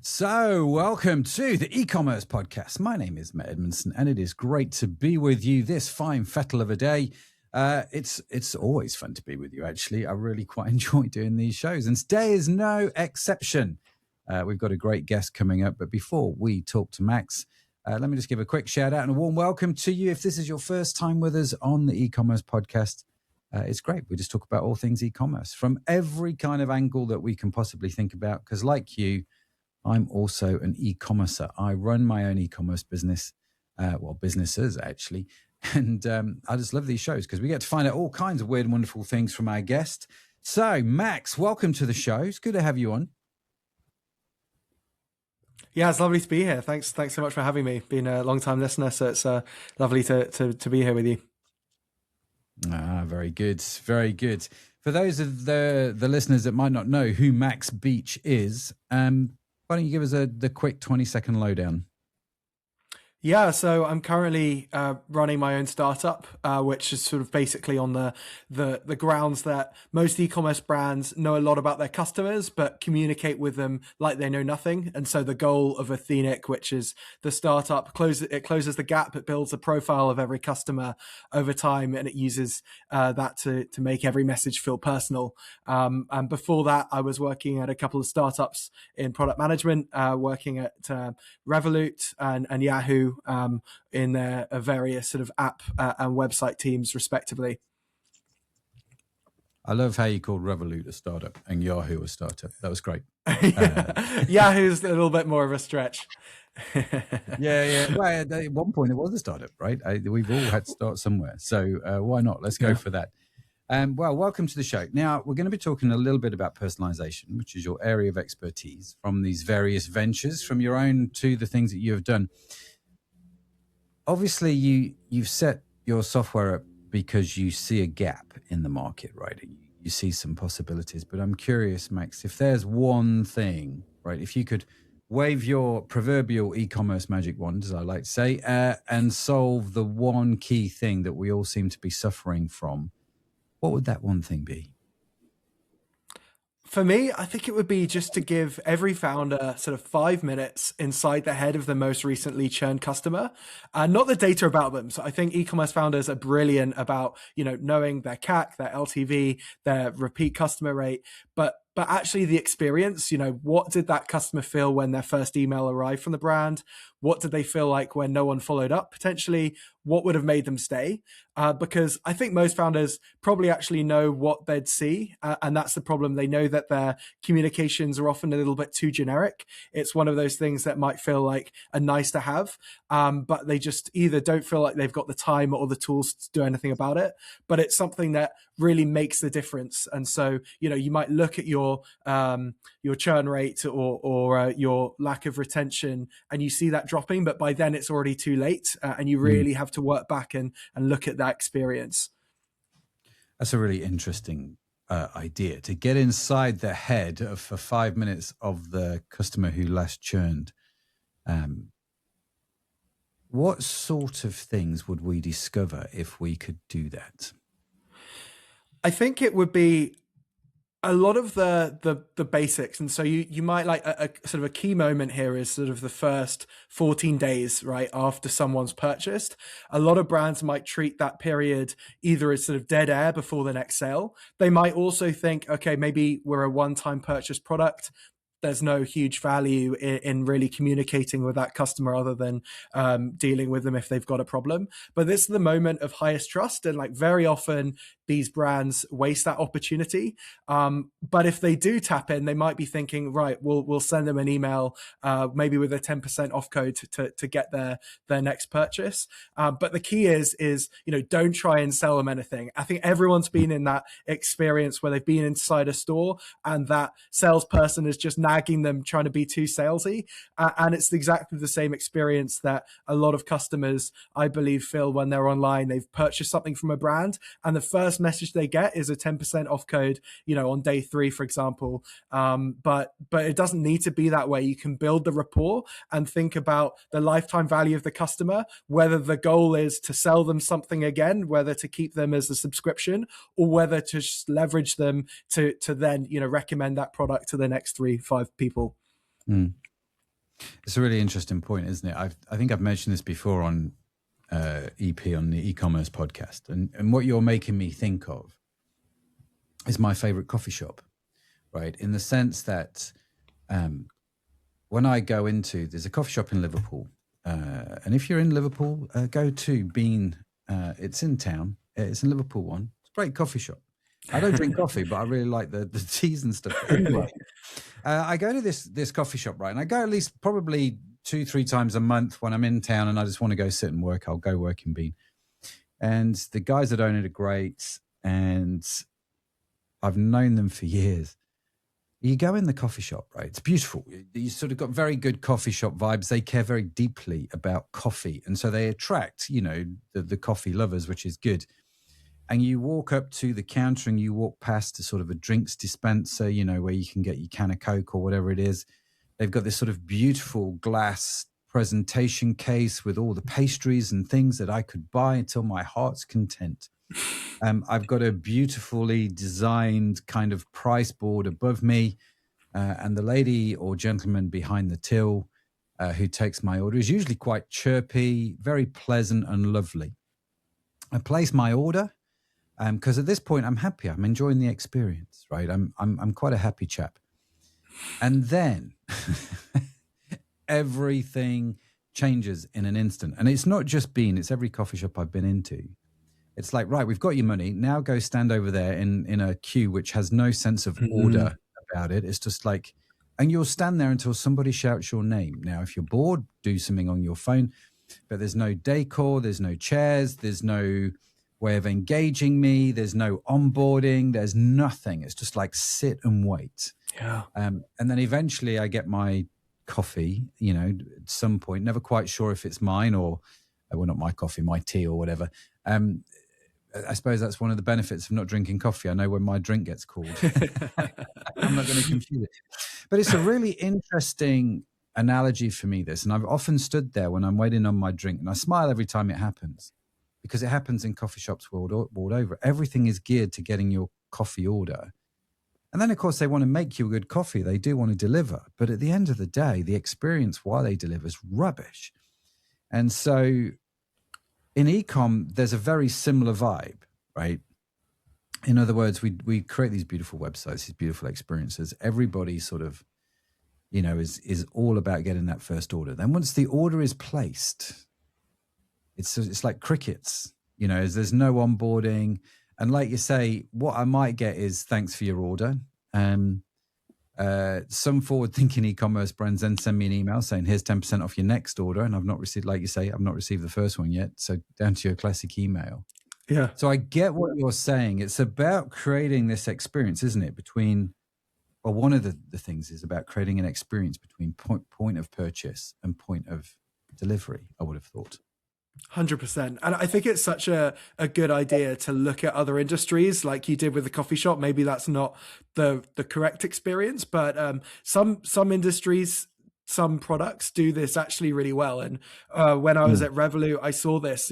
So, welcome to the e-commerce podcast. My name is Matt Edmondson, and it is great to be with you this fine fettle of a day. It's always fun to be with you, actually. I really quite enjoy doing these shows, and today is no exception. We've got a great guest coming up, but before we talk to Max, let me just give a quick shout out and a warm welcome to you. If this is your first time with us on the e-commerce podcast, it's great. We just talk about all things e-commerce from every kind of angle that we can possibly think about, because like you, I'm also an e-commercer. I run my own e-commerce business, businesses actually. And I just love these shows because we get to find out all kinds of weird and wonderful things from our guest. So, Max, welcome to the show. It's good to have you on. Yeah, it's lovely to be here. Thanks so much for having me. Been a long-time listener, so it's lovely to be here with you. Very good. Very good. For those of the listeners that might not know who Max Beech is, why don't you give us the quick 20-second lowdown? Yeah, so I'm currently running my own startup, which is sort of basically on the grounds that most e-commerce brands know a lot about their customers, but communicate with them like they know nothing. And so the goal of Athenic, which is the startup, closes the gap. It builds a profile of every customer over time, and it uses that to make every message feel personal. And before that, I was working at a couple of startups in product management, working at Revolut and Yahoo, in their various sort of app and website teams, respectively. I love how you called Revolut a startup and Yahoo a startup. That was great. Yahoo's a little bit more of a stretch. Yeah. Well, at one point it was a startup, right? We've all had to start somewhere. So why not? Let's go for that. Well, welcome to the show. Now, we're going to be talking a little bit about personalization, which is your area of expertise, from these various ventures, from your own to the things that you have done. Obviously, you've set your software up because you see a gap in the market, right? You see some possibilities. But I'm curious, Max, if there's one thing, right, if you could wave your proverbial e-commerce magic wand, as I like to say, and solve the one key thing that we all seem to be suffering from, what would that one thing be? For me, I think it would be just to give every founder sort of 5 minutes inside the head of the most recently churned customer, and not the data about them. So I think e-commerce founders are brilliant about, knowing their CAC, their LTV, their repeat customer rate, but actually the experience, what did that customer feel when their first email arrived from the brand? What did they feel like when no one followed up potentially? What would have made them stay? Because I think most founders probably actually know what they'd see. And that's the problem. They know that their communications are often a little bit too generic. It's one of those things that might feel like a nice to have, but they just either don't feel like they've got the time or the tools to do anything about it. But it's something that really makes the difference. And so, you might look at your churn rate or your lack of retention, and you see that dropping, but by then it's already too late, and you really have to work back and look at that experience. That's a really interesting idea, to get inside the head for 5 minutes of the customer who last churned. What sort of things would we discover if we could do that? I think it would be a lot of the basics. And so you might like a sort of a key moment here is sort of the first 14 days, right, after someone's purchased. A lot of brands might treat that period either as sort of dead air before the next sale. They might also think, okay, maybe we're a one-time purchase product. There's no huge value in really communicating with that customer other than dealing with them if they've got a problem. But this is the moment of highest trust. And like very often these brands waste that opportunity. But if they do tap in, they might be thinking, right, we'll send them an email, maybe with a 10% off code to get their next purchase. But the key is, don't try and sell them anything. I think everyone's been in that experience where they've been inside a store and that salesperson is just nagging them, trying to be too salesy. And it's exactly the same experience that a lot of customers, I believe, feel when they're online. They've purchased something from a brand, and the first message they get is a 10% off code, on day 3, for example. But it doesn't need to be that way. You can build the rapport and think about the lifetime value of the customer, whether the goal is to sell them something again, whether to keep them as a subscription, or whether to just leverage them to then, recommend that product to the next 3-5 people. It's a really interesting point, isn't it? I think I've mentioned this before on EP, on the e-commerce podcast. And what you're making me think of is my favorite coffee shop, right? In the sense that when I go into, there's a coffee shop in Liverpool. And if you're in Liverpool, go to Bean. It's in town. It's in Liverpool one. It's a great coffee shop. I don't drink coffee, but I really like the teas and stuff. Anyway, I go to this coffee shop, right? And I go at least probably 2-3 times a month when I'm in town and I just want to go sit and work. I'll go work in Bean. And the guys that own it are great. And I've known them for years. You go in the coffee shop, right? It's beautiful. You sort of got very good coffee shop vibes. They care very deeply about coffee. And so they attract, the coffee lovers, which is good. And you walk up to the counter and you walk past a sort of a drinks dispenser, where you can get your can of Coke or whatever it is. They've got this sort of beautiful glass presentation case with all the pastries and things that I could buy until my heart's content. I've got a beautifully designed kind of price board above me. And the lady or gentleman behind the till who takes my order is usually quite chirpy, very pleasant and lovely. I place my order. Because at this point, I'm happy. I'm enjoying the experience, right? I'm quite a happy chap. And then everything changes in an instant. And it's not just Bean, it's every coffee shop I've been into. It's like, right, we've got your money. Now go stand over there in a queue which has no sense of order about it. It's just like, and you'll stand there until somebody shouts your name. Now, if you're bored, do something on your phone. But there's no decor, there's no chairs, there's no way of engaging me, there's no onboarding, there's nothing. It's just like sit and wait. Yeah. And then eventually I get my coffee, at some point, never quite sure if it's mine or, well, not my coffee, my tea or whatever. I suppose that's one of the benefits of not drinking coffee. I know when my drink gets called. I'm not going to confuse it. But it's a really interesting analogy for me, this. And I've often stood there when I'm waiting on my drink and I smile every time it happens. Because it happens in coffee shops world over. Everything is geared to getting your coffee order. And then, of course, they want to make you a good coffee. They do want to deliver. But at the end of the day, the experience while they deliver is rubbish. And so in e-com, there's a very similar vibe, right? In other words, we create these beautiful websites, these beautiful experiences. Everybody sort of, is all about getting that first order. Then once the order is placed, it's like crickets, there's no onboarding. And like you say, what I might get is thanks for your order. Some forward-thinking e-commerce brands then send me an email saying, here's 10% off your next order. And I've not received, like you say, I've not received the first one yet. So down to your classic email. Yeah. So I get what you're saying. It's about creating this experience, isn't it? One of the things is about creating an experience between point of purchase and point of delivery, I would have thought. 100%. And I think it's such a good idea to look at other industries like you did with the coffee shop. Maybe that's not the correct experience, but some industries, some products do this actually really well. And when I was at Revolut, I saw this,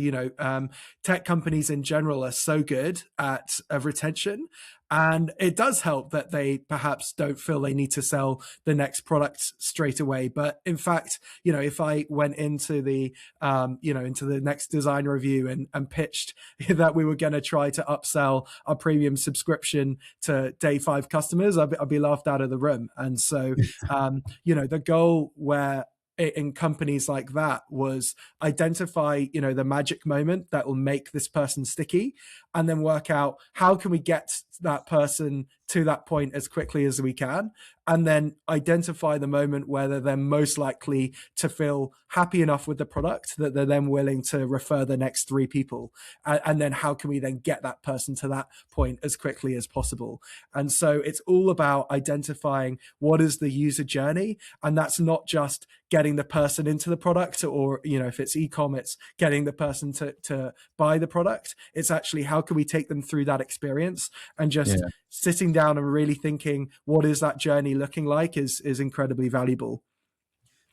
tech companies in general are so good at retention. And it does help that they perhaps don't feel they need to sell the next product straight away. But in fact, if I went into the, into the next design review and pitched that we were going to try to upsell our premium subscription to day 5 customers, I'd be laughed out of the room. And so, the goal where in companies like that was identify, the magic moment that will make this person sticky, and then work out how can we get that person to that point as quickly as we can, and then identify the moment where they're most likely to feel happy enough with the product that they're then willing to refer the next 3 people. And then how can we then get that person to that point as quickly as possible? And so it's all about identifying what is the user journey. And that's not just getting the person into the product, or, if it's e-com, it's getting the person to buy the product. It's actually how can we take them through that experience, and just sitting down and really thinking, what is that journey looking like is incredibly valuable.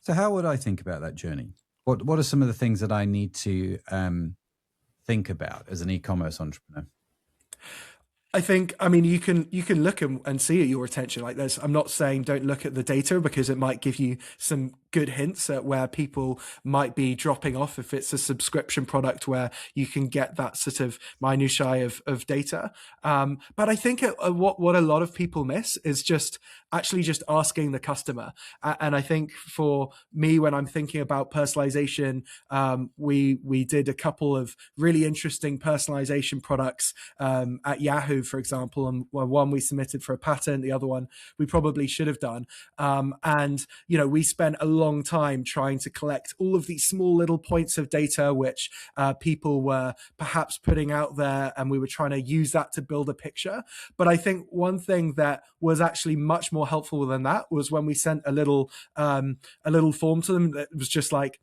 So how would I think about that journey? What are some of the things that I need to think about as an e-commerce entrepreneur? I think, you can look and see at your retention. Like I'm not saying don't look at the data, because it might give you some good hints at where people might be dropping off if it's a subscription product where you can get that sort of minutiae of data. But I think what a lot of people miss is just actually just asking the customer. And I think for me, when I'm thinking about personalization, we did a couple of really interesting personalization products at Yahoo, for example, and one we submitted for a patent, the other one we probably should have done. And, we spent a long time trying to collect all of these small little points of data, which people were perhaps putting out there, and we were trying to use that to build a picture. But I think one thing that was actually much more helpful than that was when we sent a little form to them that was just like,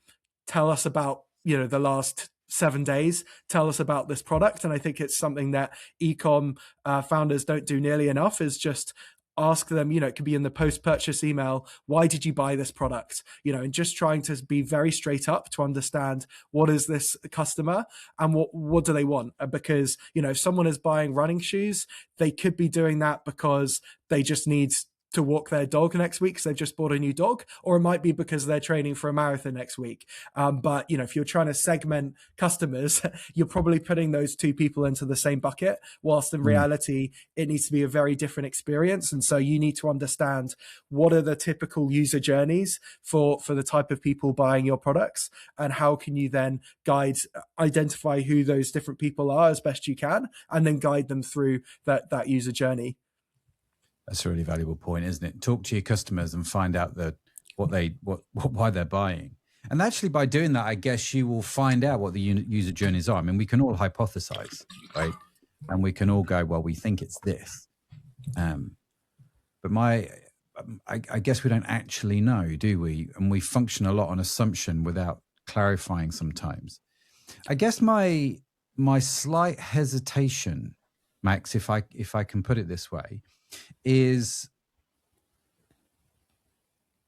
tell us about, the last 7 days, tell us about this product. And I think it's something that ecom founders don't do nearly enough, is just ask them, it could be in the post-purchase email, why did you buy this product? And just trying to be very straight up to understand what is this customer and what do they want? Because, if someone is buying running shoes, they could be doing that because they just need to walk their dog next week because they've just bought a new dog, or it might be because they're training for a marathon next week. But if you're trying to segment customers, you're probably putting those two people into the same bucket, whilst in reality it needs to be a very different experience. And so you need to understand what are the typical user journeys for the type of people buying your products, and how can you then identify who those different people are as best you can, and then guide them through that user journey. That's a really valuable point, isn't it? Talk to your customers and find out why they're buying. And actually, by doing that, I guess you will find out what the user journeys are. I mean, we can all hypothesize, right? And we can all go, well, we think it's this. But I guess we don't actually know, do we? And we function a lot on assumption without clarifying sometimes. I guess my slight hesitation, Max, if I can put it this way, is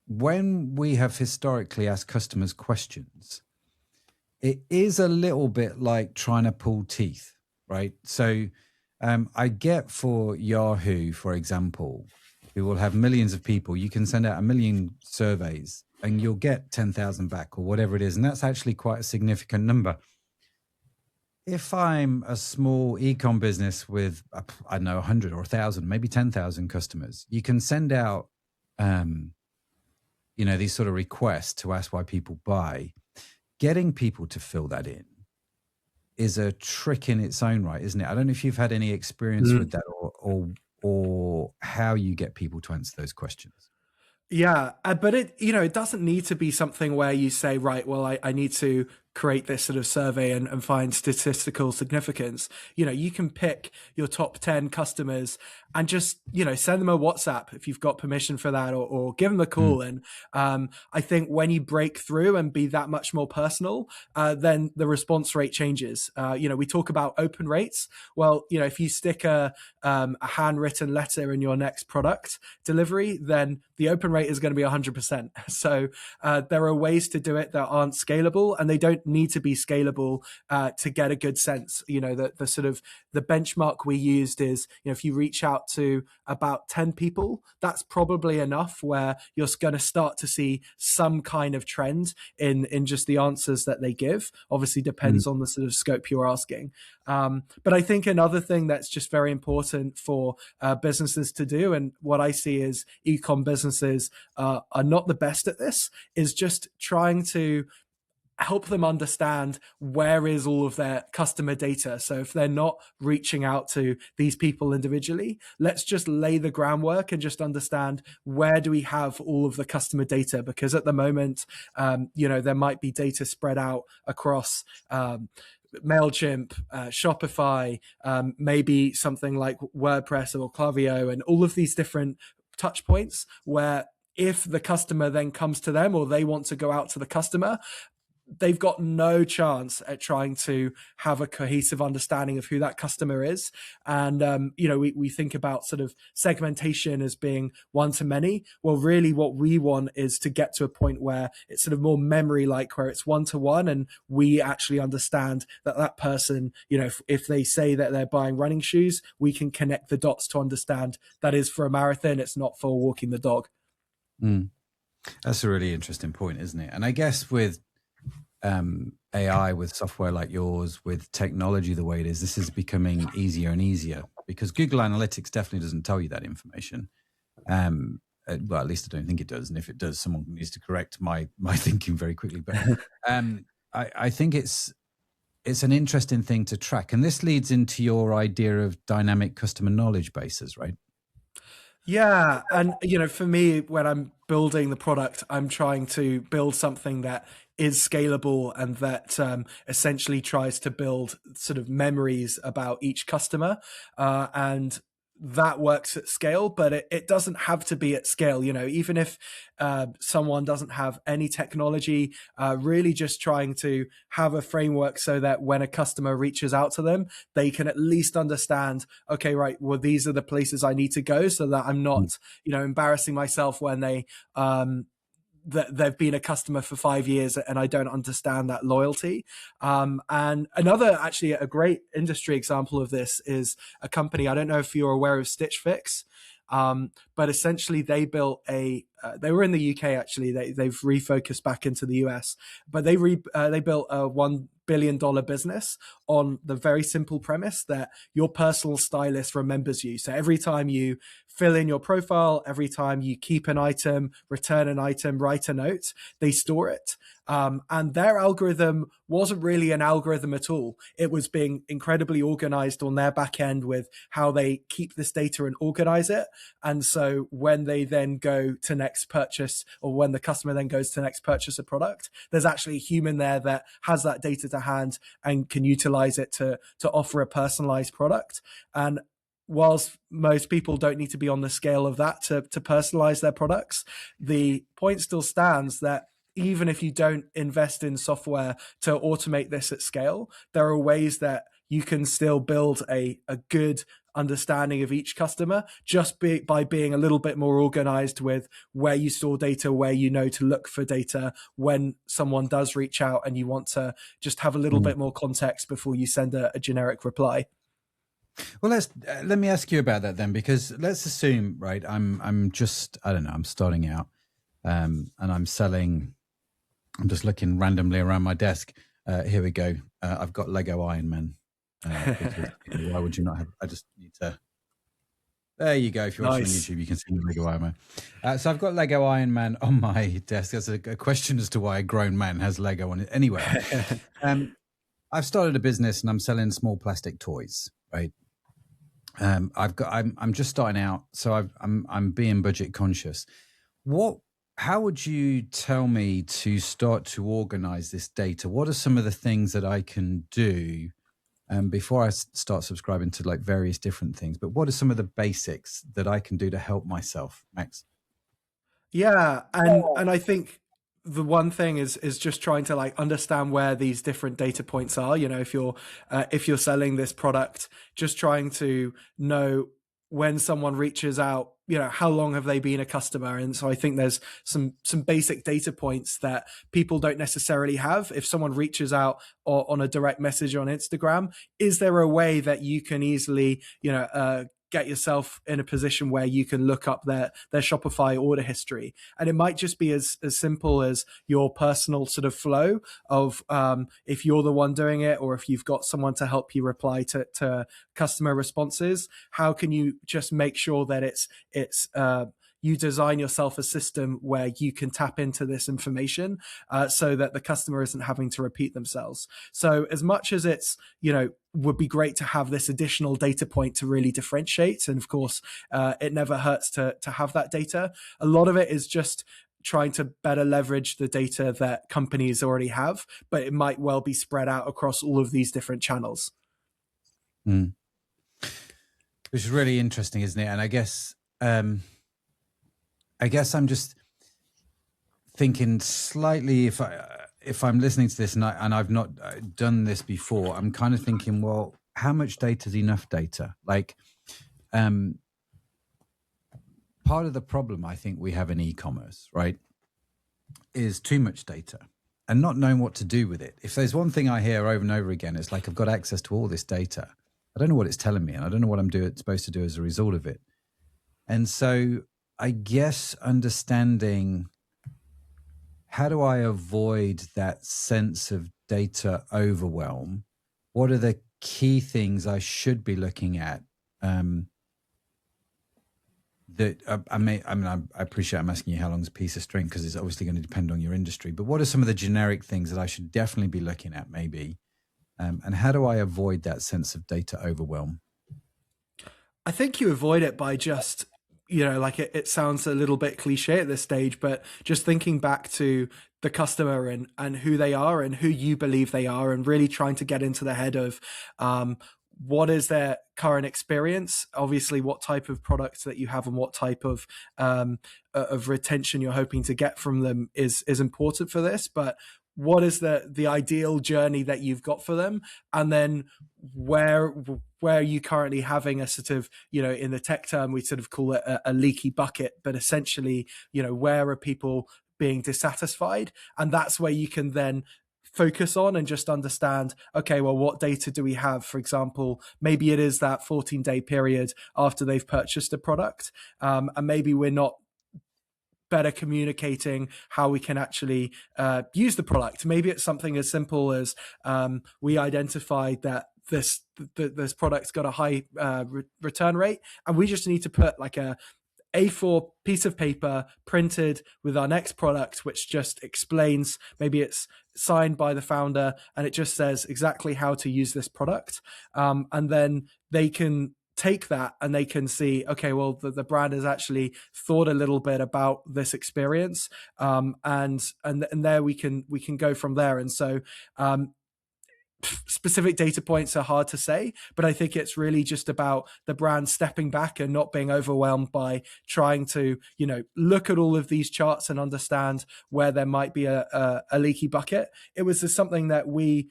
when we have historically asked customers questions, it is a little bit like trying to pull teeth, right? So I get for Yahoo, for example, who will have millions of people, you can send out 1 million surveys and you'll get 10,000 back or whatever it is. And that's actually quite a significant number. If I'm a small e-com business with, I don't know, 100 or 1,000, maybe 10,000 customers, you can send out, these sort of requests to ask why people buy. Getting people to fill that in is a trick in its own right, isn't it? I don't know if you've had any experience with that, or how you get people to answer those questions. Yeah, but it doesn't need to be something where you say, right, well, I need to create this sort of survey and find statistical significance. You can pick your top 10 customers and just, send them a WhatsApp if you've got permission for that, or give them a call. And I think when you break through and be that much more personal, then the response rate changes. We talk about open rates. Well, if you stick a handwritten letter in your next product delivery, then the open rate is going to be 100%. So there are ways to do it that aren't scalable, and they don't need to be scalable to get a good sense. The sort of the benchmark we used is, if you reach out to about 10 people, that's probably enough where you're going to start to see some kind of trend in just the answers that they give. Obviously depends on the sort of scope you're asking. But I think another thing that's just very important for businesses to do, and what I see is e-com businesses are not the best at this, is just trying to help them understand where is all of their customer data. So if they're not reaching out to these people individually, let's just lay the groundwork and just understand where do we have all of the customer data, because at the moment, there might be data spread out across MailChimp, Shopify, maybe something like WordPress or Klaviyo, and all of these different touch points where if the customer then comes to them, or they want to go out to the customer, they've got no chance at trying to have a cohesive understanding of who that customer is. And, we think about sort of segmentation as being one to many. Well, really what we want is to get to a point where it's sort of more memory-like, where it's one to one, and we actually understand that person, if they say that they're buying running shoes, we can connect the dots to understand that is for a marathon. It's not for walking the dog. That's a really interesting point, isn't it? And I guess with AI, with software like yours, with technology the way it is, this is becoming easier and easier because Google Analytics definitely doesn't tell you that information. Well, at least I don't think it does. And if it does, someone needs to correct my thinking very quickly. But I think it's an interesting thing to track. And this leads into your idea of dynamic customer knowledge bases, right? Yeah. And, for me, when I'm building the product, I'm trying to build something that is scalable and that essentially tries to build sort of memories about each customer. And that works at scale, but it doesn't have to be at scale. Even if someone doesn't have any technology, really just trying to have a framework so that when a customer reaches out to them, they can at least understand, okay, right, well, these are the places I need to go so that I'm not, embarrassing myself when that they've been a customer for 5 years and I don't understand that loyalty. And another, actually, a great industry example of this is a company. I don't know if you're aware of Stitch Fix, but essentially they built they were in the UK, actually. They've refocused back into the US, but they built a $1 billion business on the very simple premise that your personal stylist remembers you. So every time you fill in your profile, every time you keep an item, return an item, write a note, they store it. And their algorithm wasn't really an algorithm at all. It was being incredibly organized on their back end with how they keep this data and organize it. And so when they then go to next purchase, or when the customer then goes to next purchase a product, there's actually a human there that has that data to hand and can utilize it to offer a personalized product. And whilst most people don't need to be on the scale of that to personalize their products, the point still stands that even if you don't invest in software to automate this at scale, there are ways that you can still build a good understanding of each customer just by being a little bit more organized with where you store data, where to look for data when someone does reach out and you want to just have a little bit more context before you send a generic reply. Well, let me ask you about that then, because let's assume, right, I'm just, I don't know, I'm starting out and I'm just looking randomly around my desk. Here we go. I've got Lego Iron Man. Why would you not have? I just need to. There you go. If you're watching on YouTube, you can see Lego Iron Man. So I've got Lego Iron Man on my desk. There's a question as to why a grown man has Lego on it. Anyway, I've started a business and I'm selling small plastic toys. Right. I'm just starting out, so I'm being budget conscious. How would you tell me to start to organize this data? What are some of the things that I can do before I start subscribing to like various different things? But what are some of the basics that I can do to help myself, Max? Yeah, and I think the one thing is just trying to like understand where these different data points are. If you're selling this product, just trying to know when someone reaches out, how long have they been a customer? And so I think there's some basic data points that people don't necessarily have. If someone reaches out or on a direct message on Instagram, is there a way that you can easily, get yourself in a position where you can look up their Shopify order history? And it might just be as simple as your personal sort of flow of if you're the one doing it, or if you've got someone to help you reply to customer responses, how can you just make sure that it's you design yourself a system where you can tap into this information so that the customer isn't having to repeat themselves. So as much as it's, would be great to have this additional data point to really differentiate. And of course, it never hurts to have that data. A lot of it is just trying to better leverage the data that companies already have, but it might well be spread out across all of these different channels. Which is really interesting, isn't it? And I guess I'm just thinking slightly, if I'm listening to this and I've not done this before, I'm kind of thinking, well, how much data is enough data? Like, part of the problem I think we have in e-commerce, right, is too much data and not knowing what to do with it. If there's one thing I hear over and over again, it's like, I've got access to all this data. I don't know what it's telling me, and I don't know what I'm supposed to do as a result of it. And so I guess understanding how do I avoid that sense of data overwhelm? What are the key things I should be looking at? That I appreciate I'm asking you how long's a piece of string, because it's obviously going to depend on your industry. But what are some of the generic things that I should definitely be looking at, maybe? And how do I avoid that sense of data overwhelm? I think you avoid it by just, like it sounds a little bit cliche at this stage, but just thinking back to the customer and who they are and who you believe they are, and really trying to get into the head of what is their current experience, obviously what type of products that you have and what type of retention you're hoping to get from them is important for this. But what is the ideal journey that you've got for them, and then where are you currently having a sort of, in the tech term we sort of call it a leaky bucket, but essentially, where are people being dissatisfied? And that's where you can then focus on and just understand, okay, well, what data do we have? For example, maybe it is that 14-day period after they've purchased a product, and maybe we're not better communicating how we can actually use the product. Maybe it's something as simple as we identified that this product's got a high return rate, and we just need to put like a A4 piece of paper printed with our next product, which just explains, maybe it's signed by the founder and it just says exactly how to use this product. And then they can take that and they can see, okay, well, the brand has actually thought a little bit about this experience. And there we can go from there. And so, specific data points are hard to say, but I think it's really just about the brand stepping back and not being overwhelmed by trying to, look at all of these charts and understand where there might be a leaky bucket. It was something that we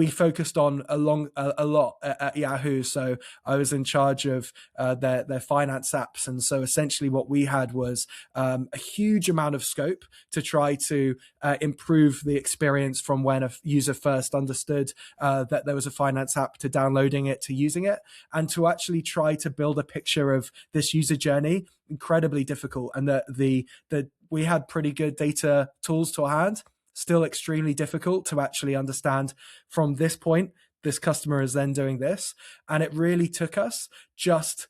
focused on a lot at Yahoo. So I was in charge of their finance apps. And so essentially what we had was a huge amount of scope to try to improve the experience from when a user first understood that there was a finance app, to downloading it, to using it, and to actually try to build a picture of this user journey. Incredibly difficult. And we had pretty good data tools to our hand, still extremely difficult to actually understand from this point, this customer is then doing this. And it really took us just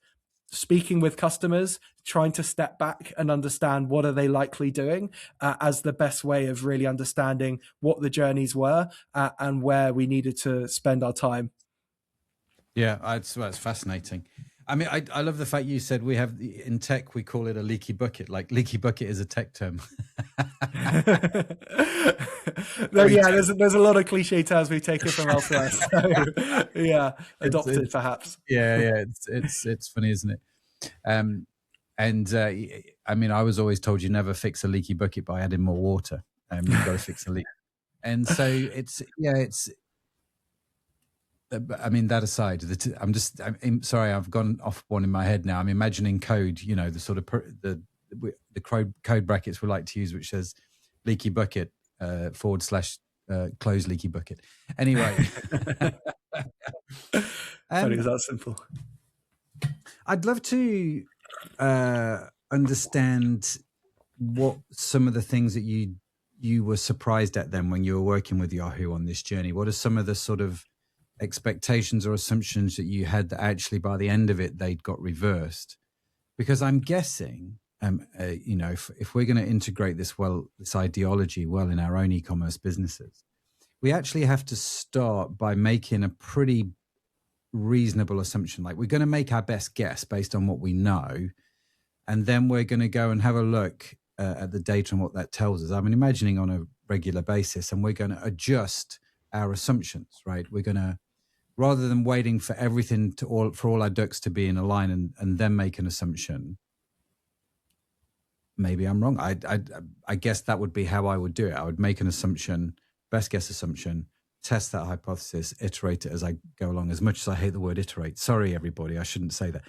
speaking with customers, trying to step back and understand what are they likely doing as the best way of really understanding what the journeys were and where we needed to spend our time. Yeah, it's fascinating. I mean, I love the fact you said we have, in tech, we call it a leaky bucket. Like leaky bucket is a tech term. There's a lot of cliche terms we've taken from elsewhere. So, adopted it's, perhaps. Yeah, it's funny, isn't it? I mean, I was always told you never fix a leaky bucket by adding more water. You've got to fix a leak. And so it's. I mean, that aside, I'm sorry, I've gone off one in my head now. I'm imagining code, the sort of the code brackets we like to use, which says leaky bucket / close leaky bucket. Anyway. Funny, is that simple? I'd love to understand what some of the things that you were surprised at then when you were working with Yahoo on this journey. What are some of the sort of expectations or assumptions that you had that actually by the end of it they'd got reversed? Because I'm guessing, if we're going to integrate this ideology well in our own e-commerce businesses, we actually have to start by making a pretty reasonable assumption. Like, we're going to make our best guess based on what we know, and then we're going to go and have a look at the data and what that tells us. I'm imagining on a regular basis, and we're going to adjust our assumptions, right? We're going to, rather than waiting for everything for all our ducks to be in a line and then make an assumption. Maybe I'm wrong. I guess that would be how I would do it. I would make an assumption, best guess assumption, test that hypothesis, iterate it as I go along. As much as I hate the word iterate, sorry everybody, I shouldn't say that.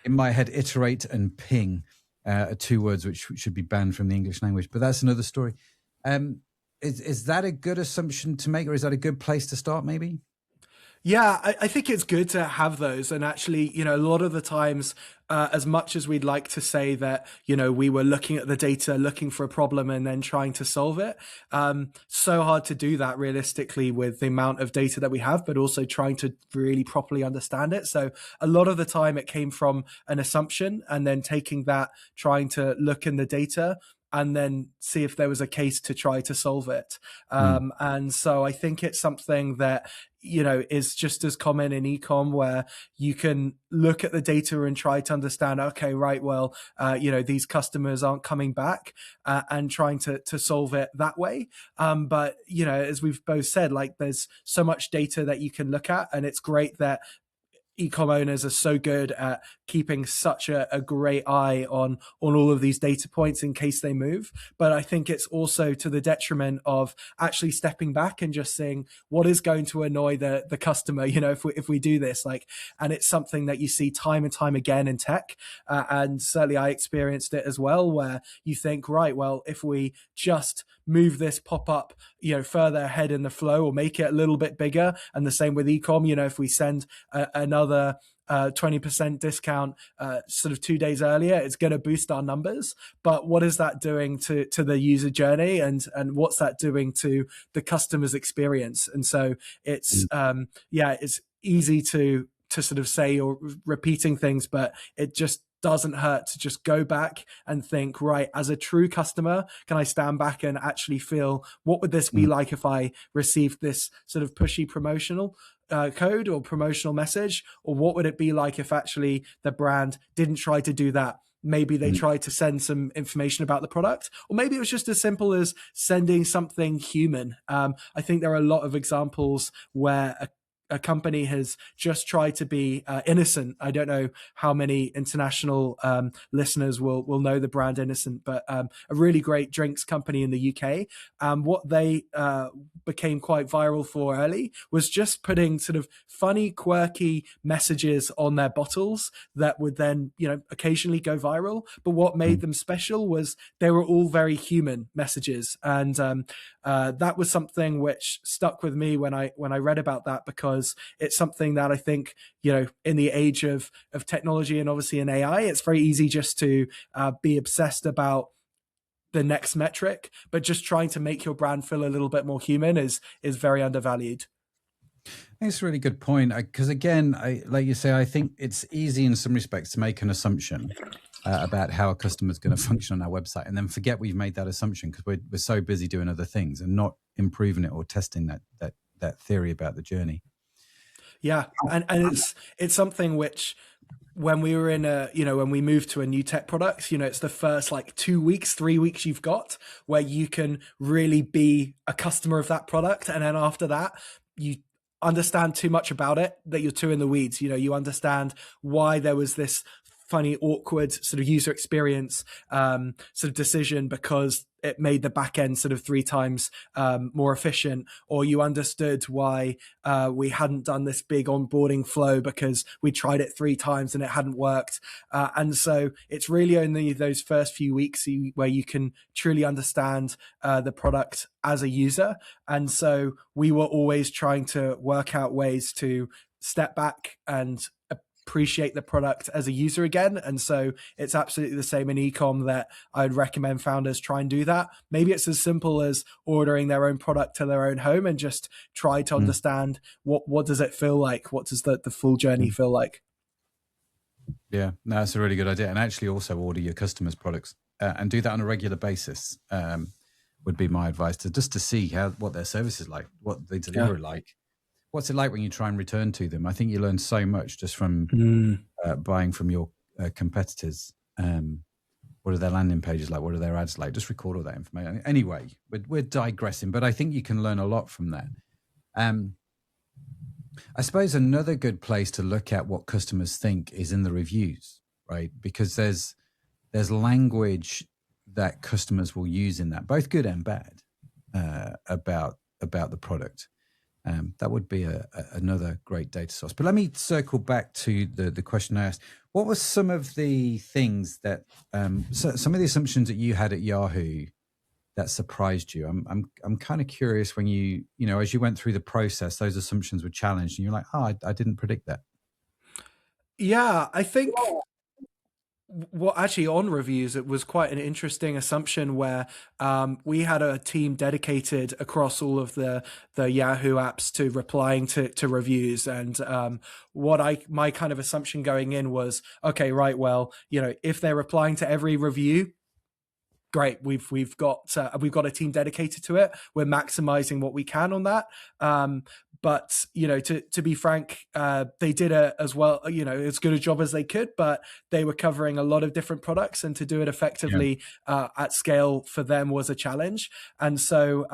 In my head, iterate and ping are two words which should be banned from the English language, but that's another story. Is that a good assumption to make, or is that a good place to start maybe? Yeah, I think it's good to have those. And actually, a lot of the times, as much as we'd like to say that, we were looking at the data, looking for a problem and then trying to solve it, so hard to do that realistically with the amount of data that we have, but also trying to really properly understand it. So a lot of the time it came from an assumption and then taking that, trying to look in the data and then see if there was a case to try to solve it. Mm, And so I think it's something that, is just as common in ecom, where you can look at the data and try to understand, okay, right, well, these customers aren't coming back, and trying to solve it that way. But, as we've both said, like there's so much data that you can look at, and it's great that ecom owners are so good at keeping such a great eye on all of these data points in case they move. But I think it's also to the detriment of actually stepping back and just seeing what is going to annoy the customer, if we do this, like, and it's something that you see time and time again in tech, and certainly I experienced it as well, where you think, right, well, if we just move this pop-up further ahead in the flow or make it a little bit bigger, and the same with ecom, if we send another 20% discount sort of 2 days earlier, it's going to boost our numbers. But what is that doing to the user journey, and what's that doing to the customer's experience? And so it's it's easy to sort of say or repeating things, but it just doesn't hurt to just go back and think, right, as a true customer, can I stand back and actually feel, what would this be mm, like if I received this sort of pushy promotional code or promotional message? Or what would it be like if actually the brand didn't try to do that? Maybe they mm, tried to send some information about the product, or maybe it was just as simple as sending something human. I think there are a lot of examples where a company has just tried to be Innocent. I don't know how many international listeners will know the brand Innocent, but a really great drinks company in the UK. What they became quite viral for early was just putting sort of funny, quirky messages on their bottles that would then, occasionally go viral. But what made mm. them special was they were all very human messages, and that was something which stuck with me when I read about that, because it's something that I think, in the age of technology and obviously in AI, it's very easy just to be obsessed about the next metric, but just trying to make your brand feel a little bit more human is very undervalued. It's a really good point, because again, like you say, I think it's easy in some respects to make an assumption about how a customer is going to function on our website, and then forget we've made that assumption because we're so busy doing other things and not improving it or testing that theory about the journey. Yeah, and it's something which, when we were in when we moved to a new tech product, it's the first like 2 weeks, 3 weeks you've got where you can really be a customer of that product. And then after that, you understand too much about it, that you're too in the weeds. You understand why there was this funny, awkward sort of user experience sort of decision because it made the back end sort of 3 times more efficient, or you understood why we hadn't done this big onboarding flow because we tried it 3 times and it hadn't worked. And so it's really only those first few weeks where you can truly understand the product as a user. And so we were always trying to work out ways to step back and appreciate the product as a user again. And so it's absolutely the same in ecom, that I'd recommend founders try and do that. Maybe it's as simple as ordering their own product to their own home and just try to understand what does it feel like? What does the full journey feel like? Yeah, no, that's a really good idea. And actually also order your customers' products and do that on a regular basis, would be my advice, to see what their service is like, what they deliver like. What's it like when you try and return to them? I think you learn so much just from buying from your competitors. What are their landing pages like? What are their ads like? Just record all that information. Anyway, we're digressing, but I think you can learn a lot from that. I suppose another good place to look at what customers think is in the reviews, right? Because there's language that customers will use in that, both good and bad, about the product. That would be another great data source. But let me circle back to the question I asked. What were some of the things that, some of the assumptions that you had at Yahoo that surprised you? I'm kind of curious when as you went through the process, those assumptions were challenged, and you're like, oh, I didn't predict that. Yeah, I think well, actually, on reviews, it was quite an interesting assumption where we had a team dedicated across all of the Yahoo apps to replying to reviews. And my kind of assumption going in was, okay, right, well, if they're replying to every review, great. We've got a team dedicated to it. We're maximizing what we can on that. But to be frank, they did as well, as good a job as they could, but they were covering a lot of different products, and to do it effectively at scale for them was a challenge. And so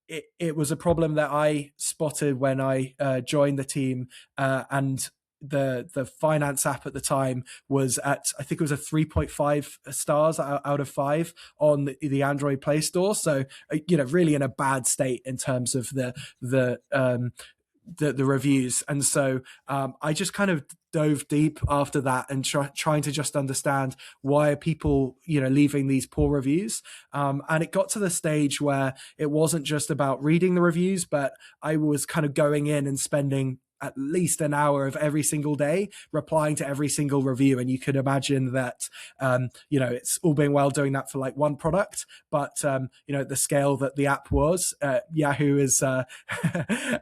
it was a problem that I spotted when I joined the team, and the finance app at the time was at, I think it was a 3.5 stars out of 5 on the Android Play Store. So really in a bad state in terms of the reviews. And so I just kind of dove deep after that and trying to just understand why are people leaving these poor reviews. And it got to the stage where it wasn't just about reading the reviews, but I was kind of going in and spending at least an hour of every single day replying to every single review. And you could imagine that it's all being well doing that for like one product, but the scale that the app was, Yahoo is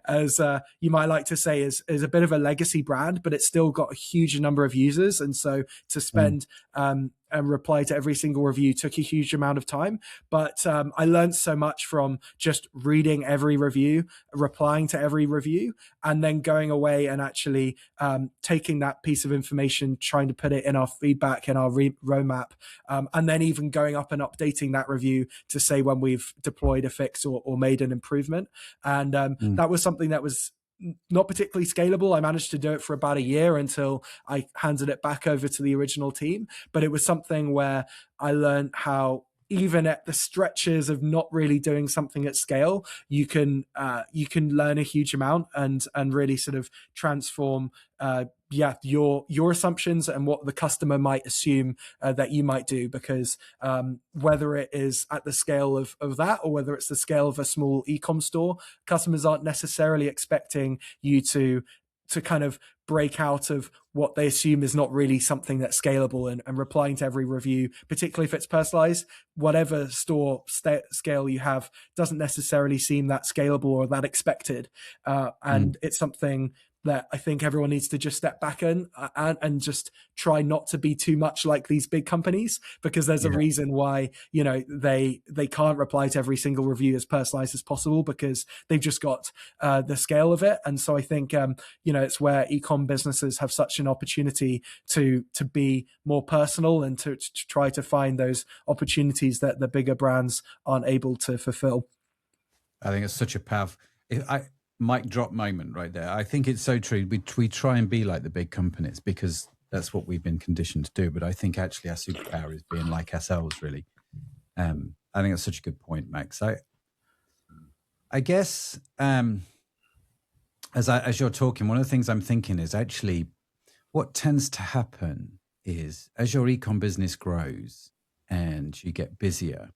as you might like to say is a bit of a legacy brand, but it's still got a huge number of users. And so to spend and reply to every single review took a huge amount of time. But I learned so much from just reading every review, replying to every review, and then going away and actually taking that piece of information, trying to put it in our feedback and our roadmap, and then even going up and updating that review to say when we've deployed a fix or made an improvement. And that was something that was not particularly scalable. I managed to do it for about a year until I handed it back over to the original team. But it was something where I learned how even at the stretches of not really doing something at scale, you can learn a huge amount and really sort of transform your assumptions and what the customer might assume that you might do, because whether it is at the scale of that or whether it's the scale of a small e-com store, customers aren't necessarily expecting you to kind of break out of what they assume is not really something that's scalable, and replying to every review, particularly if it's personalized, whatever store scale you have, doesn't necessarily seem that scalable or that expected. And it's something that I think everyone needs to just step back and just try not to be too much like these big companies, because there's a reason why, they can't reply to every single review as personalized as possible, because they've just got the scale of it. And so I think, it's where e-com businesses have such an opportunity to be more personal and to try to find those opportunities that the bigger brands aren't able to fulfill. I think it's such a powerful, mic drop moment right there. I think it's so true. We try and be like the big companies because that's what we've been conditioned to do. But I think actually our superpower is being like ourselves, really. I think that's such a good point, Max. I guess as you're talking, one of the things I'm thinking is actually what tends to happen is as your e-com business grows and you get busier,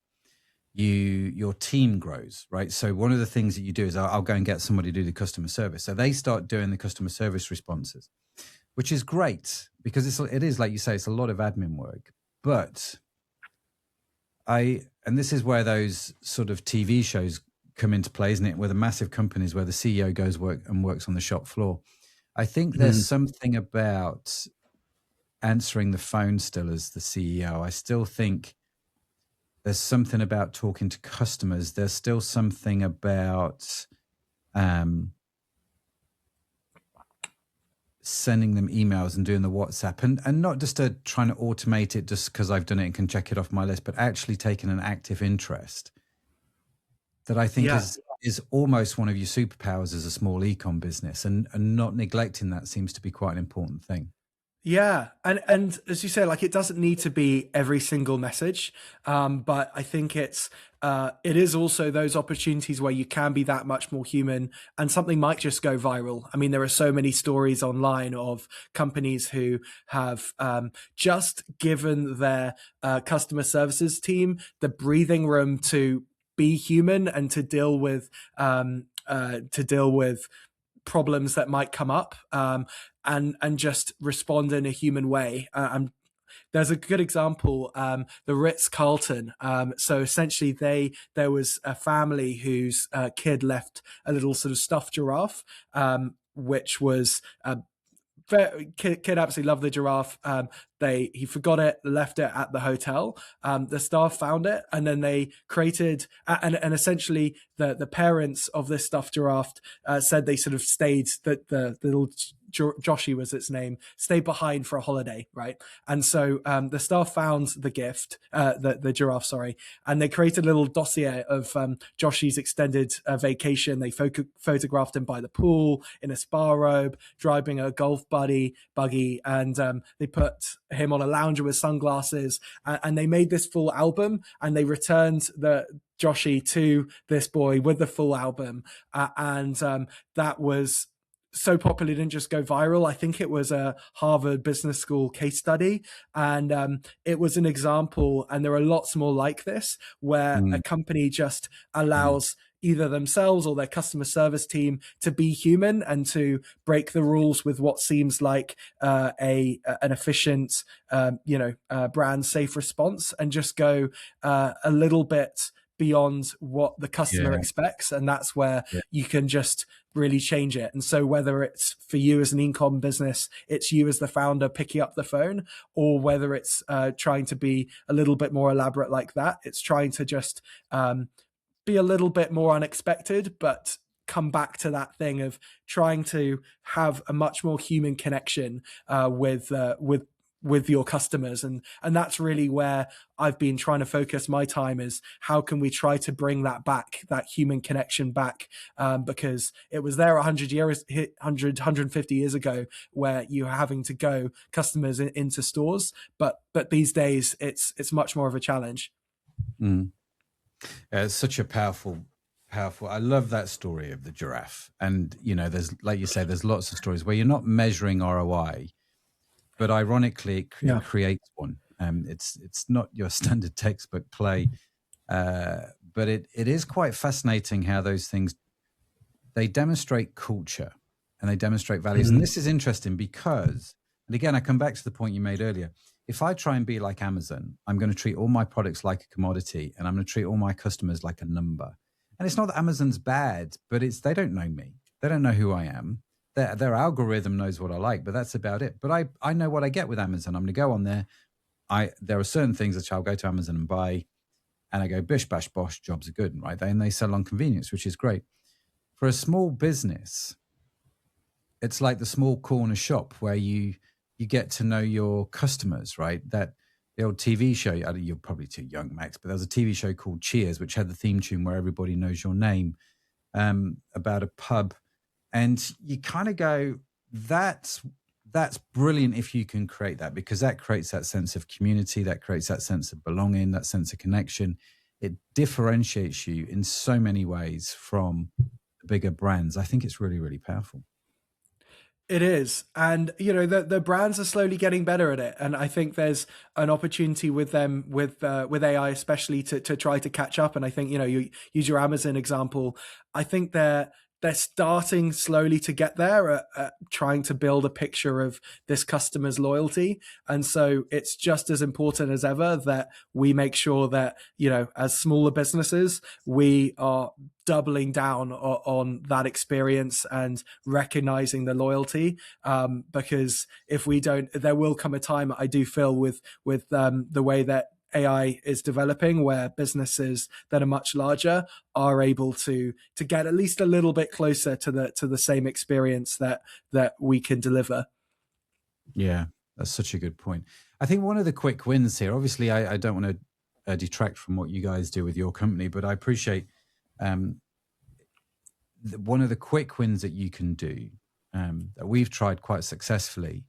your team grows, right? So one of the things that you do is I'll go and get somebody to do the customer service. So they start doing the customer service responses, which is great because it is like you say, it's a lot of admin work. But and this is where those sort of TV shows come into play, isn't it? Where the massive companies where the CEO goes works on the shop floor. I think there's something about answering the phone still as the CEO. I still think there's something about talking to customers. There's still something about sending them emails and doing the WhatsApp and not just trying to automate it just because I've done it and can check it off my list, but actually taking an active interest that I think is almost one of your superpowers as a small e-com business, and not neglecting that seems to be quite an important thing. Yeah, and as you say, like it doesn't need to be every single message, but I think it is also those opportunities where you can be that much more human, and something might just go viral. I mean, there are so many stories online of companies who have just given their customer services team the breathing room to be human and to deal with problems that might come up, and just respond in a human way. There's a good example, the Ritz Carlton. So essentially, there was a family whose kid left a little sort of stuffed giraffe, which was kid absolutely loved the giraffe. He forgot it, left it at the hotel. The staff found it, and then they created and essentially the parents of this stuffed giraffe said they sort of stayed, that the little Joshy was its name, stayed behind for a holiday, right? And so the staff found the gift, the giraffe, sorry, and they created a little dossier of Joshy's extended vacation. They photographed him by the pool in a spa robe, driving a golf buggy, and they put him on a lounger with sunglasses, and they made this full album, and they returned the Joshy to this boy with the full album, and that was so popular, it didn't just go viral. I think it was a Harvard Business School case study, and it was an example. And there are lots more like this, where a company just allows either themselves or their customer service team to be human and to break the rules with what seems like an efficient, brand safe response, and just go a little bit beyond what the customer Yeah, expects. And that's where yeah, you can just really change it. And so whether it's for you as an e-com business, it's you as the founder picking up the phone, or whether it's trying to be a little bit more elaborate like that, it's trying to just be a little bit more unexpected, but come back to that thing of trying to have a much more human connection with your customers. And that's really where I've been trying to focus my time, is how can we try to bring that back, that human connection back, because it was there 150 years ago, where you're having to go customers into stores, but these days it's much more of a challenge. It's such a powerful. I love that story of the giraffe, and there's, like you say, there's lots of stories where you're not measuring ROI, but ironically, it creates one. It's not your standard textbook play, but it is quite fascinating how those things, they demonstrate culture and they demonstrate values. And this is interesting because, and again, I come back to the point you made earlier. If I try and be like Amazon, I'm going to treat all my products like a commodity, and I'm going to treat all my customers like a number. And it's not that Amazon's bad, but they don't know me. They don't know who I am. Their algorithm knows what I like, but that's about it. But I know what I get with Amazon. I'm going to go on there. There are certain things that I'll go to Amazon and buy, and I go, bish, bash, bosh, jobs are good, right? And they sell on convenience, which is great. For a small business, it's like the small corner shop where you get to know your customers, right? That the old TV show, you're probably too young, Max, but there was a TV show called Cheers, which had the theme tune where everybody knows your name, about a pub. And you kind of go, that's brilliant if you can create that, because that creates that sense of community, that creates that sense of belonging, that sense of connection. It differentiates you in so many ways from the bigger brands. I think it's really, really powerful. It is. And, the brands are slowly getting better at it. And I think there's an opportunity with them, with AI, especially to try to catch up. And I think, you use your Amazon example. I think they're starting slowly to get there at trying to build a picture of this customer's loyalty. And so it's just as important as ever that we make sure that, as smaller businesses, we are doubling down on that experience and recognizing the loyalty. Because if we don't, there will come a time, I do feel, with the way that AI is developing, where businesses that are much larger are able to get at least a little bit closer to the same experience that we can deliver. Yeah, that's such a good point. I think one of the quick wins here, obviously, I don't want to detract from what you guys do with your company, but I appreciate one of the quick wins that you can do, that we've tried quite successfully,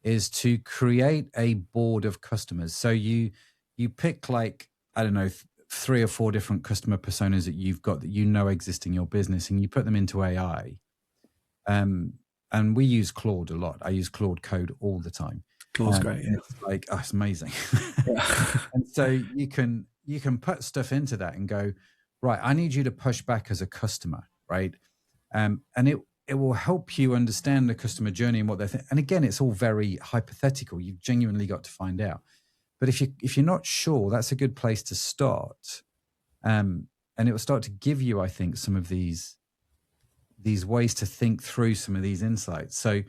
is to create a board of customers. So you pick like, I don't know, 3 or 4 different customer personas that you've got that you know exist in your business, and you put them into AI. And we use Claude a lot. I use Claude Code all the time. Claude's great. And it's like, oh, it's amazing. Yeah. And so you can put stuff into that and go, right, I need you to push back as a customer, right? And it will help you understand the customer journey and what they're thinking. And again, it's all very hypothetical. You've genuinely got to find out. But if you're not sure, that's a good place to start. And it will start to give you, I think, some of these ways to think through some of these insights. So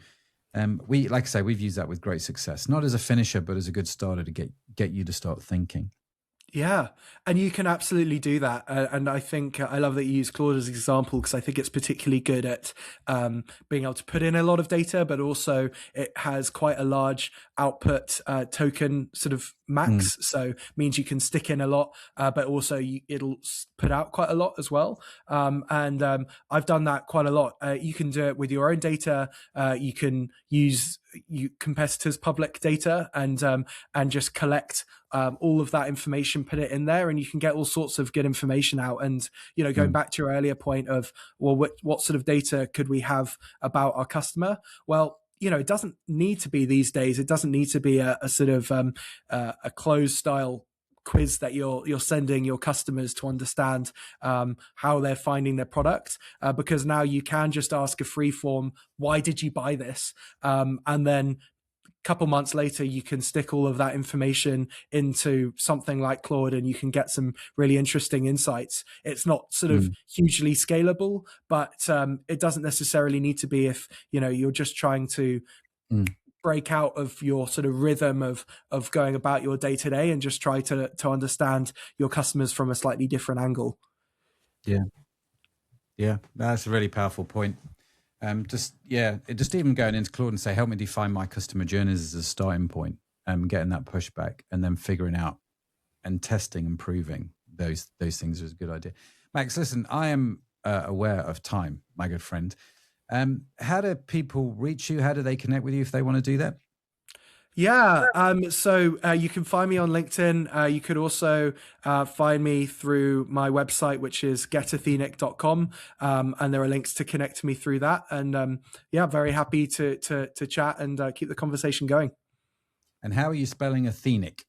we, like I say, we've used that with great success, not as a finisher, but as a good starter to get you to start thinking. Yeah, and you can absolutely do that. And I think I love that you use Claude as an example, because I think it's particularly good at being able to put in a lot of data, but also it has quite a large output token sort of max. So means you can stick in a lot, but also it'll put out quite a lot as well. And I've done that quite a lot. You can do it with your own data. You can use competitors' public data and just collect all of that information, put it in there, and you can get all sorts of good information out. And, going back to your earlier point of, well, what sort of data could we have about our customer? Well, it doesn't need to be these days. It doesn't need to be a sort of a closed style quiz that you're sending your customers to understand how they're finding their product, because now you can just ask a free form, why did you buy this? And then couple months later, you can stick all of that information into something like Claude, and you can get some really interesting insights. It's not sort of hugely scalable, but it doesn't necessarily need to be if you're just trying to break out of your sort of rhythm of going about your day to day and just try to understand your customers from a slightly different angle. Yeah, that's a really powerful point. Just even going into Claude and say, help me define my customer journeys as a starting point, getting that pushback, and then figuring out and testing and proving those things is a good idea. Max, listen, I am aware of time, my good friend. How do people reach you? How do they connect with you if they want to do that? Yeah. So you can find me on LinkedIn. You could also find me through my website, which is getathenic.com. And there are links to connect to me through that. And very happy to chat and keep the conversation going. And how are you spelling Athenic?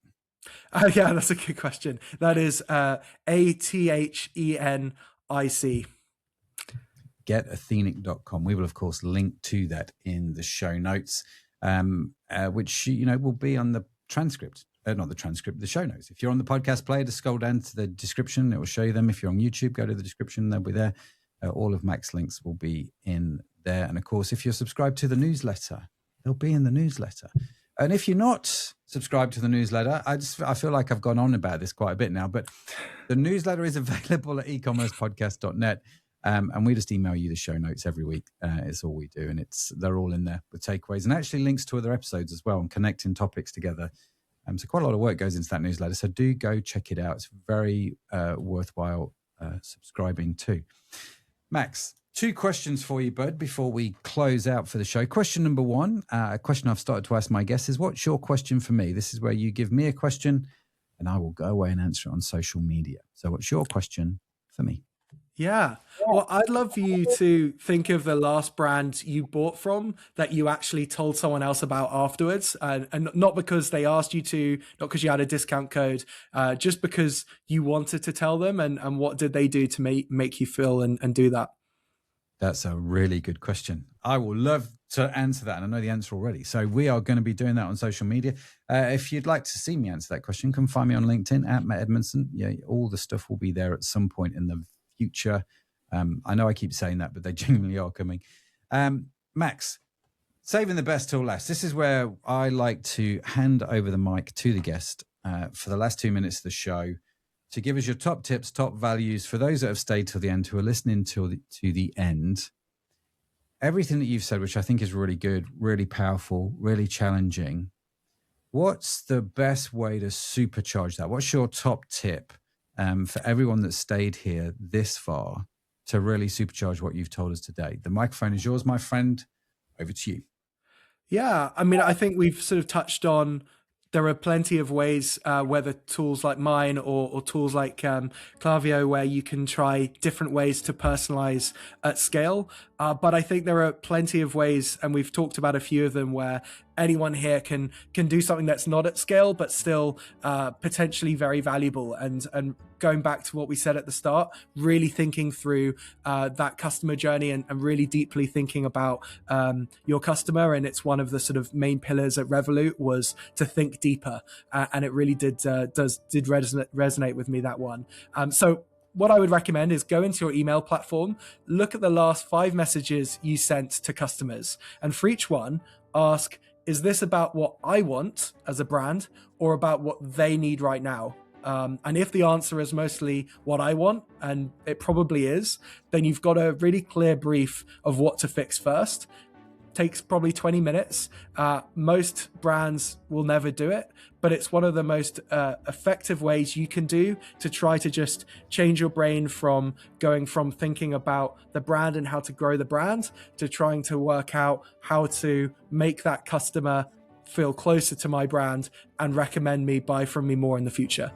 Yeah, that's a good question. That is Athenic. Getathenic.com. We will, of course, link to that in the show notes. Which will be on the transcript, not the transcript, the show notes. If you're on the podcast player, just scroll down to the description. It will show you them. If you're on YouTube, go to the description. They'll be there. All of Mac's links will be in there. And of course, if you're subscribed to the newsletter, they'll be in the newsletter. And if you're not subscribed to the newsletter, I feel like I've gone on about this quite a bit now, but the newsletter is available at ecommercepodcast.net. And we just email you the show notes every week. It's all we do. And they're all in there with takeaways and actually links to other episodes as well and connecting topics together. So quite a lot of work goes into that newsletter. So do go check it out. It's very worthwhile subscribing to. Max, 2 questions for you, bud, before we close out for the show. Question number 1, a question I've started to ask my guests is, what's your question for me? This is where you give me a question and I will go away and answer it on social media. So what's your question for me? Yeah. Well, I'd love for you to think of the last brand you bought from that you actually told someone else about afterwards. And not because they asked you to, not because you had a discount code, just because you wanted to tell them. And what did they do to make you feel and do that? That's a really good question. I will love to answer that. And I know the answer already. So we are going to be doing that on social media. If you'd like to see me answer that question, come find me on LinkedIn at Matt Edmondson. Yeah, all the stuff will be there at some point in the future. I know I keep saying that, but they genuinely are coming. Max, saving the best till last. This is where I like to hand over the mic to the guest for the last 2 minutes of the show to give us your top tips, top values for those that have stayed till the end, who are listening to the end. Everything that you've said, which I think is really good, really powerful, really challenging. What's the best way to supercharge that? What's your top tip for everyone that stayed here this far to really supercharge what you've told us today? The microphone is yours, my friend. Over to you. Yeah, I mean, I think we've sort of touched on there are plenty of ways, whether tools like mine or tools like Klaviyo, where you can try different ways to personalize at scale. But I think there are plenty of ways, and we've talked about a few of them, where anyone here can do something that's not at scale, but still potentially very valuable. And going back to what we said at the start, really thinking through that customer journey and really deeply thinking about your customer. And it's one of the sort of main pillars at Revolut was to think deeper. And it really did resonate with me, that one. So what I would recommend is go into your email platform, look at the last 5 messages you sent to customers, and for each one, ask, is this about what I want as a brand or about what they need right now? And if the answer is mostly what I want, and it probably is, then you've got a really clear brief of what to fix first. Takes probably 20 minutes. Most brands will never do it, but it's one of the most effective ways you can do to try to just change your brain from going from thinking about the brand and how to grow the brand to trying to work out how to make that customer feel closer to my brand and recommend me, buy from me more in the future.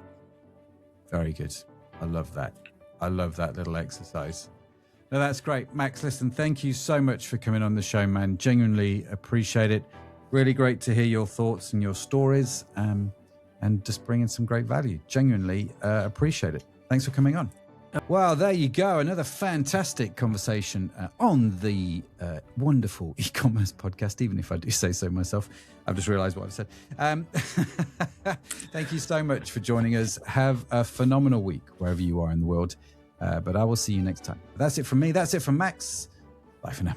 Very good. I love that. I love that little exercise. No, that's great. Max, listen, thank you so much for coming on the show, man. Genuinely appreciate it. Really great to hear your thoughts and your stories, and just bringing some great value. Genuinely appreciate it. Thanks for coming on. Well, there you go. Another fantastic conversation on the wonderful e-commerce podcast, even if I do say so myself. I've just realized what I've said. Thank you so much for joining us. Have a phenomenal week wherever you are in the world. But I will see you next time. That's it from me. That's it from Max. Bye for now.